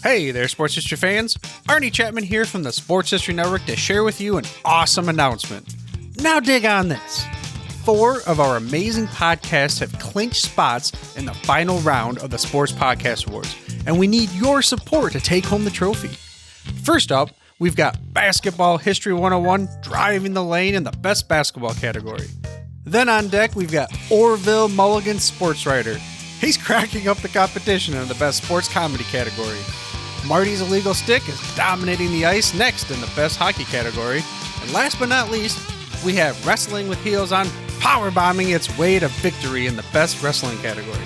Hey there, Sports History fans. Arnie Chapman here from the Sports History Network to share with you an awesome announcement. Now dig on this. 4 of our amazing podcasts have clinched spots in the final round of the Sports Podcast Awards, and we need your support to take home the trophy. First up, we've got Basketball History 101 driving the lane in the Best Basketball category. Then on deck, we've got Orville Mulligan Sports Writer. He's cracking up the competition in the Best Sports Comedy category. Marty's Illegal Stick is dominating the ice next in the Best Hockey category. And last but not least, we have Wrestling with Heels on powerbombing its way to victory in the Best Wrestling category.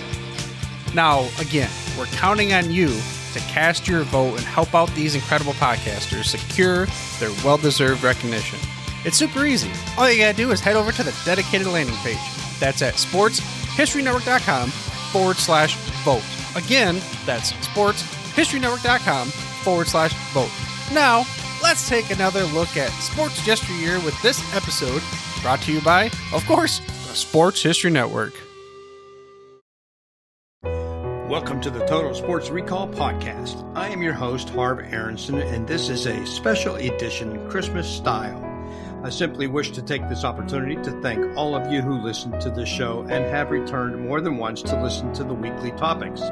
Now, again, we're counting on you to cast your vote and help out these incredible podcasters secure their well-deserved recognition. It's super easy. All you gotta do is head over to the dedicated landing page. That's at sportshistorynetwork.com/vote. Again, that's sportshistorynetwork.com/vote. Now, let's take another look at sports yesteryear with this episode brought to you by, of course, the Sports History Network. Welcome to the Total Sports Recall Podcast. I am your host, HARV ARONSON, and this is a special edition Christmas style. I simply wish to take this opportunity to thank all of you who listen to this show and have returned more than once to listen to the weekly topics.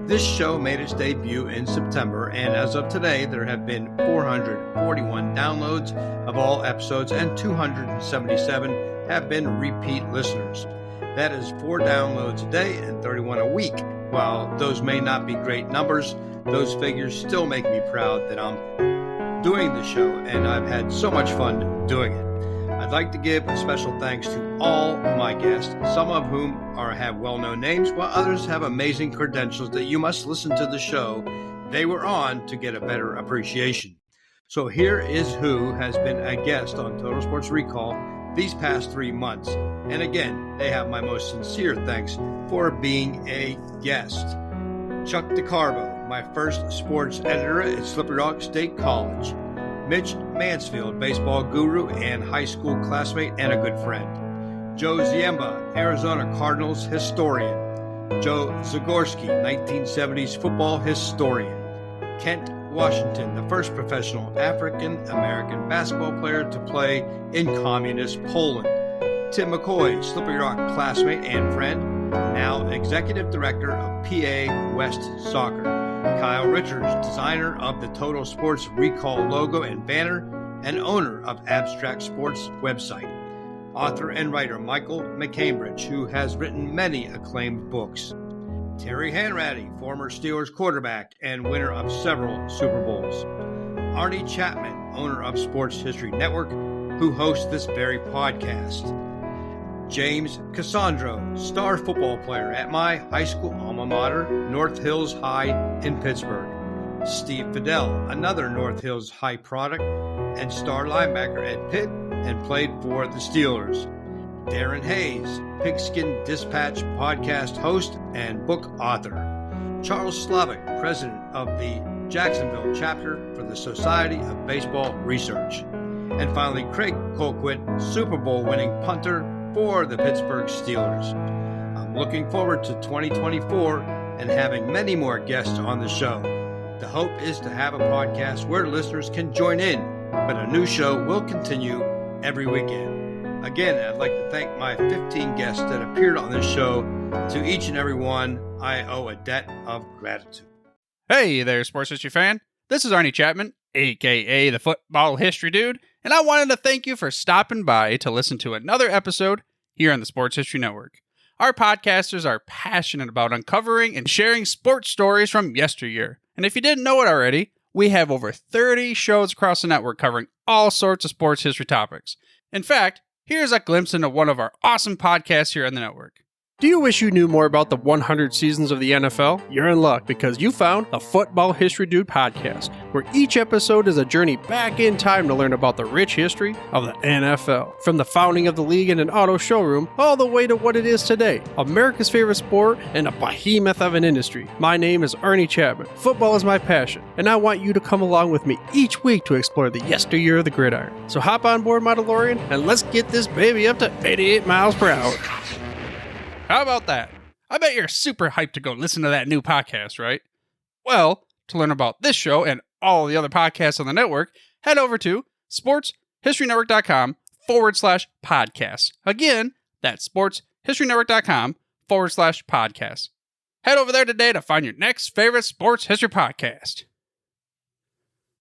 This show made its debut in September, and as of today, there have been 441 downloads of all episodes, and 277 have been repeat listeners. That is 4 downloads a day and 31 a week. While those may not be great numbers, those figures still make me proud that I'm doing the show, and I've had so much fun doing it. I'd like to give a special thanks to all my guests, some of whom have well-known names, while others have amazing credentials that you must listen to the show they were on to get a better appreciation. So here is who has been a guest on Total Sports Recall these past 3 months. And again, they have my most sincere thanks for being a guest. Chuck DeCarbo, my first sports editor at Slippery Rock State College. Mitch Mansfield, baseball guru and high school classmate and a good friend. Joe Ziemba, Arizona Cardinals historian. Joe Zagorski, 1970s football historian. Kent Washington, the first professional African-American basketball player to play in communist Poland. Tim McCoy, Slippery Rock classmate and friend, now executive director of PA West Soccer. Kyle Richards, designer of the Total Sports Recall logo and banner, and owner of Abstract Sports website. Author and writer Michael McCambridge, who has written many acclaimed books. Terry Hanratty, former Steelers quarterback and winner of several Super Bowls. Arnie Chapman, owner of Sports History Network, who hosts this very podcast. James Cassandro, star football player at my high school alma mater, North Hills High in Pittsburgh. Steve Fidel, another North Hills High product and star linebacker at Pitt and played for the Steelers. Darren Hayes, Pigskin Dispatch podcast host and book author. Charles Slavic, president of the Jacksonville chapter for the Society of Baseball Research. And finally, Craig Colquitt, Super Bowl winning punter for the Pittsburgh Steelers. I'm looking forward to 2024 and having many more guests on the show. The hope is to have a podcast where listeners can join in, but a new show will continue every weekend. Again, I'd like to thank my 15 guests that appeared on this show. To each and every one, I owe a debt of gratitude. Hey there, Sports History fan. This is Arnie Chapman, a.k.a. the Football History Dude, and I wanted to thank you for stopping by to listen to another episode here on the Sports History Network. Our podcasters are passionate about uncovering and sharing sports stories from yesteryear. And if you didn't know it already, we have over 30 shows across the network covering all sorts of sports history topics. In fact, here's a glimpse into one of our awesome podcasts here on the network. Do you wish you knew more about the 100 seasons of the NFL? You're in luck because you found the Football History Dude podcast, where each episode is a journey back in time to learn about the rich history of the NFL. From the founding of the league in an auto showroom, all the way to what it is today, America's favorite sport and a behemoth of an industry. My name is Arnie Chapman. Football is my passion, and I want you to come along with me each week to explore the yesteryear of the gridiron. So hop on board my DeLorean and let's get this baby up to 88 miles per hour. How about that? I bet you're super hyped to go listen to that new podcast, right? Well, To learn about this show and all the other podcasts on the network, head over to sportshistorynetwork.com/podcasts. Again, that's sportshistorynetwork.com/podcasts. Head over there today to find your next favorite sports history podcast.